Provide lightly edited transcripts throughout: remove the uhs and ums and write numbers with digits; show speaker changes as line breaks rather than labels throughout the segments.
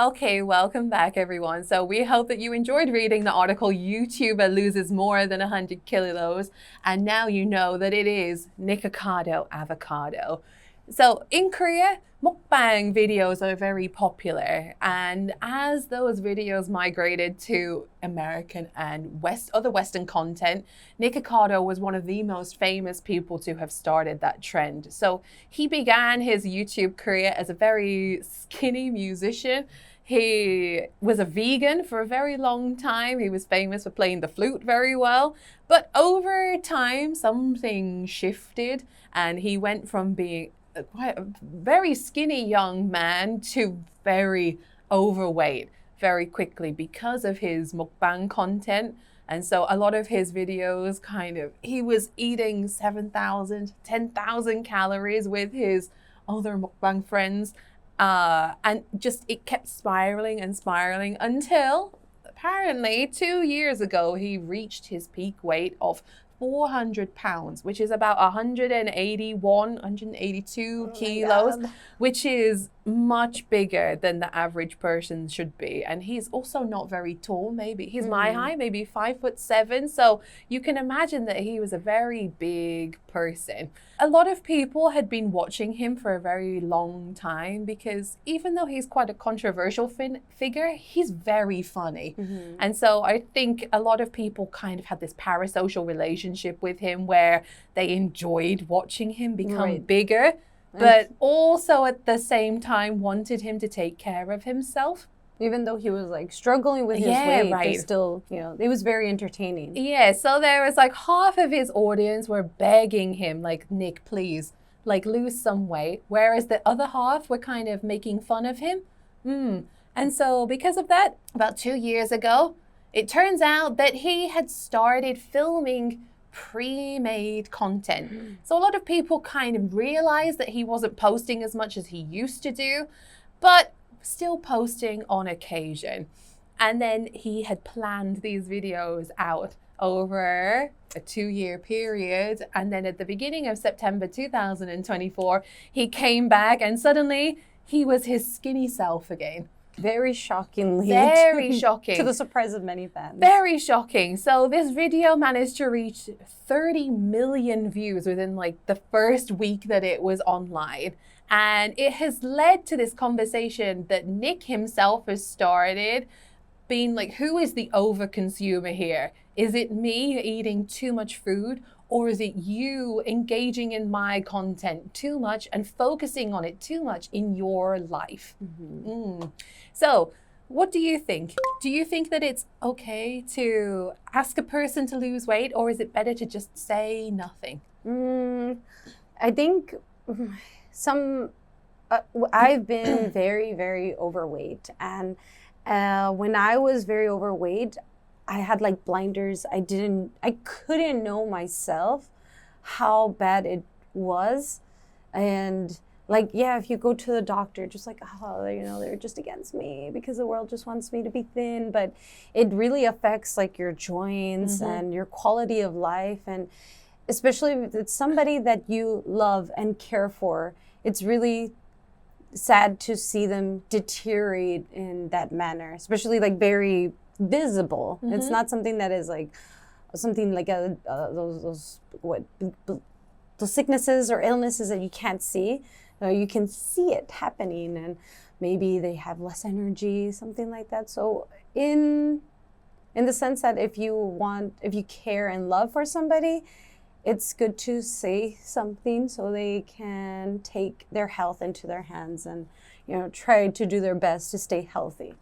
Okay, welcome back, everyone. So we hope that you enjoyed reading the article, YouTuber loses more than 100 kilos. And now you know that it is Nikocado avocado. So in Korea, mukbang videos are very popular. And as those videos migrated to American and other Western content, Nikocado was one of the most famous people to have started that trend. So he began his YouTube career as a very skinny musician. He was a vegan for a very long time. He was famous for playing the flute very well. But over time, something shifted and he went from being quite a very skinny young man to very overweight very quickly because of his mukbang content. And so a lot of his videos he was eating 7,000, 10,000 calories with his other mukbang friends. And just it kept spiraling and spiraling until apparently 2 years ago, he reached his peak weight of 400 pounds, which is about 182 kilos, which is much bigger than the average person should be. And he's also not very tall. Maybe he's my height, maybe 5'7". So you can imagine that he was a very big person. A lot of people had been watching him for a very long time because even though he's quite a controversial figure, he's very funny. And so I think a lot of people kind of had this parasocial relationship with him where they enjoyed watching him become bigger, but also at the same time wanted him to take care of himself.
Even though he was like struggling with his weight, they still, it was very entertaining.
Yeah, so there was like half of his audience were begging him, like, Nick, please, like lose some weight. Whereas the other half were kind of making fun of him. And so because of that, about 2 years ago, it turns out that he had started filming pre-made content. So a lot of people kind of realized that he wasn't posting as much as he used to do, but still posting on occasion. And then he had planned these videos out over a 2-year period. And then at the beginning of September 2024, he came back and suddenly he was his skinny self again.
Very shockingly.
Very shocking.
To the surprise of many fans.
Very shocking. So this video managed to reach 30 million views within like the first week that it was online. And it has led to this conversation that Nick himself has started being like, who is the overconsumer here? Is it me eating too much food? Or is it you engaging in my content too much and focusing on it too much in your life? So what do you think? Do you think that it's okay to ask a person to lose weight, or is it better to just say nothing?
I think I've been very, very overweight. And when I was very overweight, I had like blinders. I couldn't know myself how bad it was. And like, if you go to the doctor, just like, they're just against me because the world just wants me to be thin. But it really affects like your joints and your quality of life. And especially if it's somebody that you love and care for, it's really sad to see them deteriorate in that manner, especially like very visible. It's not something that is like something like those sicknesses or illnesses that you can't see. You can see it happening, and maybe they have less energy, something like that. So in the sense that if you care and love for somebody, it's good to say something so they can take their health into their hands and try to do their best to stay healthy.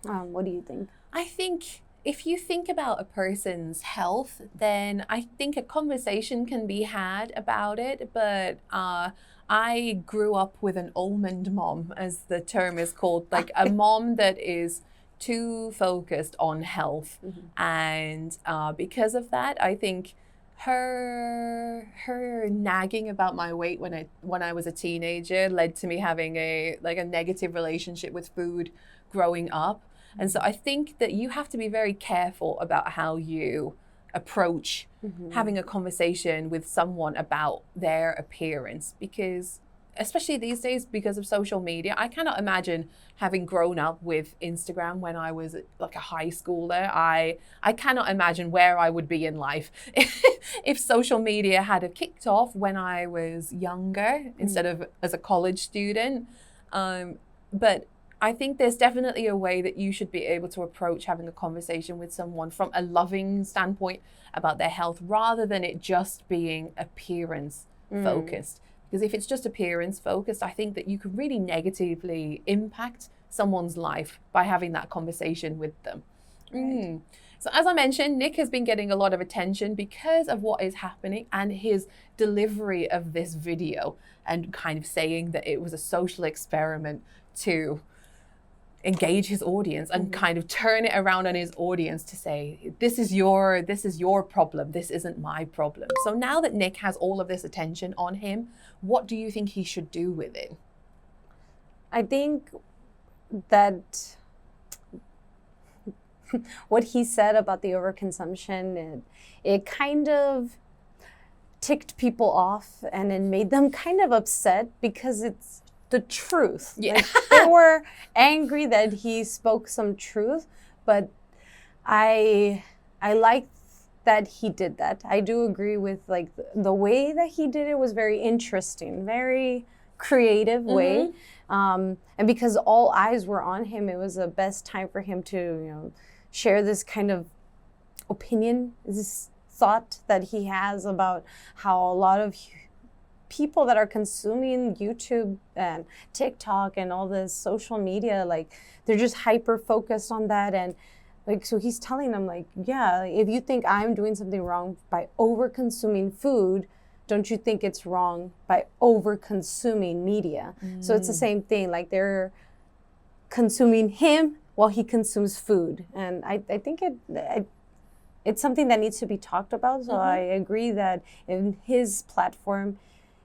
What do you think?
I think if you think about a person's health, then I think a conversation can be had about it. But I grew up with an almond mom, as the term is called, like a mom that is too focused on health. And because of that, I think her nagging about my weight when I was a teenager led to me having a negative relationship with food growing up. And so I think that you have to be very careful about how you approach having a conversation with someone about their appearance, because especially these days because of social media, I cannot imagine having grown up with Instagram when I was like a high schooler. I cannot imagine where I would be in life if social media had kicked off when I was younger instead of as a college student. But I think there's definitely a way that you should be able to approach having a conversation with someone from a loving standpoint about their health rather than it just being appearance focused. Because if it's just appearance focused, I think that you could really negatively impact someone's life by having that conversation with them. Right. So as I mentioned, Nick has been getting a lot of attention because of what is happening and his delivery of this video and kind of saying that it was a social experiment to engage his audience and kind of turn it around on his audience to say, this is your problem, this isn't my problem. So now that Nick has all of this attention on him, what do you think he should do with it?
I think that what he said about the overconsumption, it kind of ticked people off and it made them kind of upset because it's the truth.
Yeah.
Like, they were angry that he spoke some truth, but I like that he did that. I do agree with like the way that he did it was very interesting, very creative way. And because all eyes were on him, it was the best time for him to, share this kind of opinion, this thought that he has about how a lot of people that are consuming YouTube and TikTok and all this social media, like they're just hyper focused on that. And like, so he's telling them like, yeah, if you think I'm doing something wrong by over consuming food, don't you think it's wrong by over consuming media? So it's the same thing, like they're consuming him while he consumes food. And I think it's something that needs to be talked about. So I agree that in his platform,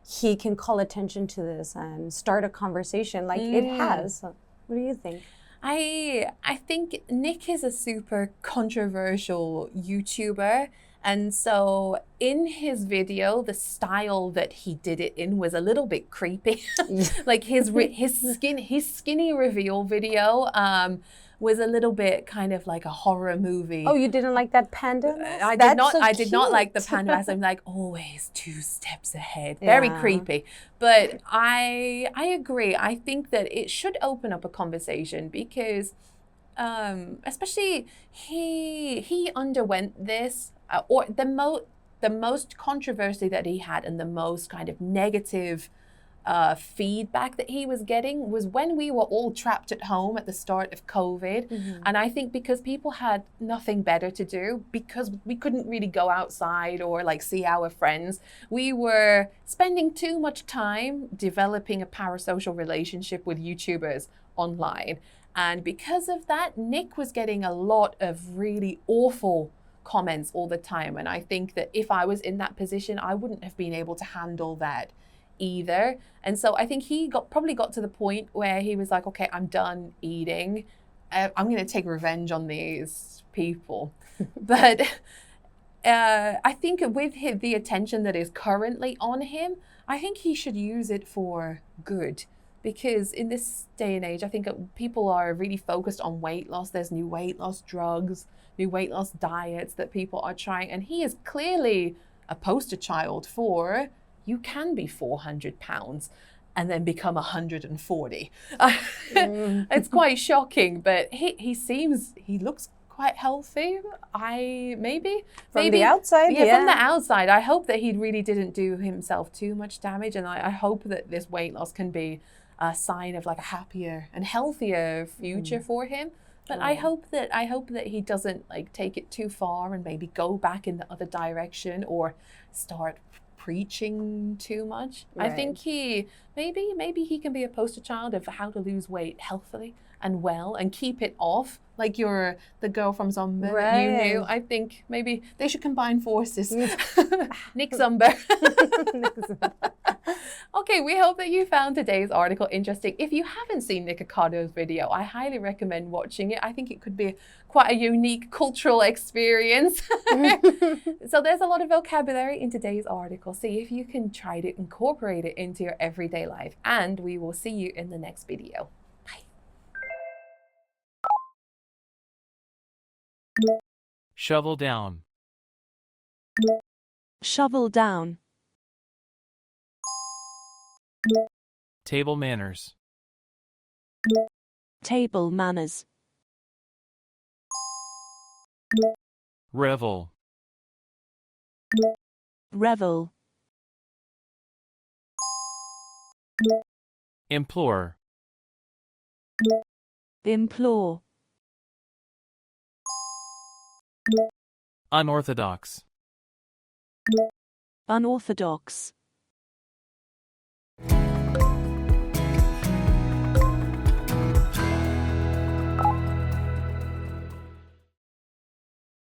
he can call attention to this and start a conversation like it has. So what do you think?
I think Nick is a super controversial YouTuber. And so in his video, the style that he did it in was a little bit creepy. Like his skinny reveal video was a little bit kind of like a horror movie.
Oh, you didn't like that panda mask?
I did not like the panda mask. I'm like always 2 steps ahead. Very creepy. But I agree. I think that it should open up a conversation because especially he underwent this or the most controversy that he had and the most kind of negative feedback that he was getting was when we were all trapped at home at the start of COVID. And I think because people had nothing better to do, because we couldn't really go outside or like see our friends, we were spending too much time developing a parasocial relationship with YouTubers online. And because of that, Nick was getting a lot of really awful comments all the time. And I think that if I was in that position, I wouldn't have been able to handle that either. And so I think he probably got to the point where he was like, okay, I'm done eating. I'm going to take revenge on these people. But I think with the attention that is currently on him, I think he should use it for good. Because in this day and age, I think people are really focused on weight loss. There's new weight loss drugs, new weight loss diets that people are trying. And he is clearly a poster child for you can be 400 pounds and then become 140. It's quite shocking, but he looks quite healthy. From
the outside,
yeah, from the outside. I hope that he really didn't do himself too much damage. And I hope that this weight loss can be a sign of like a happier and healthier future for him. But I hope that he doesn't like take it too far and maybe go back in the other direction or start preaching too much. Right. I think maybe he can be a poster child of how to lose weight healthily and well and keep it off, like you're the girl from Zumba that you knew. I think maybe they should combine forces. Nick Zumba. Okay, we hope that you found today's article interesting. If you haven't seen Nikado's video, I highly recommend watching it. I think it could be quite a unique cultural experience. So there's a lot of vocabulary in today's article. See if you can try to incorporate it into your everyday life. And we will see you in the next video. Bye.
Shovel down.
Shovel down.
Table manners.
Table manners.
Revel.
Revel.
Implore.
Implore.
Unorthodox.
Unorthodox.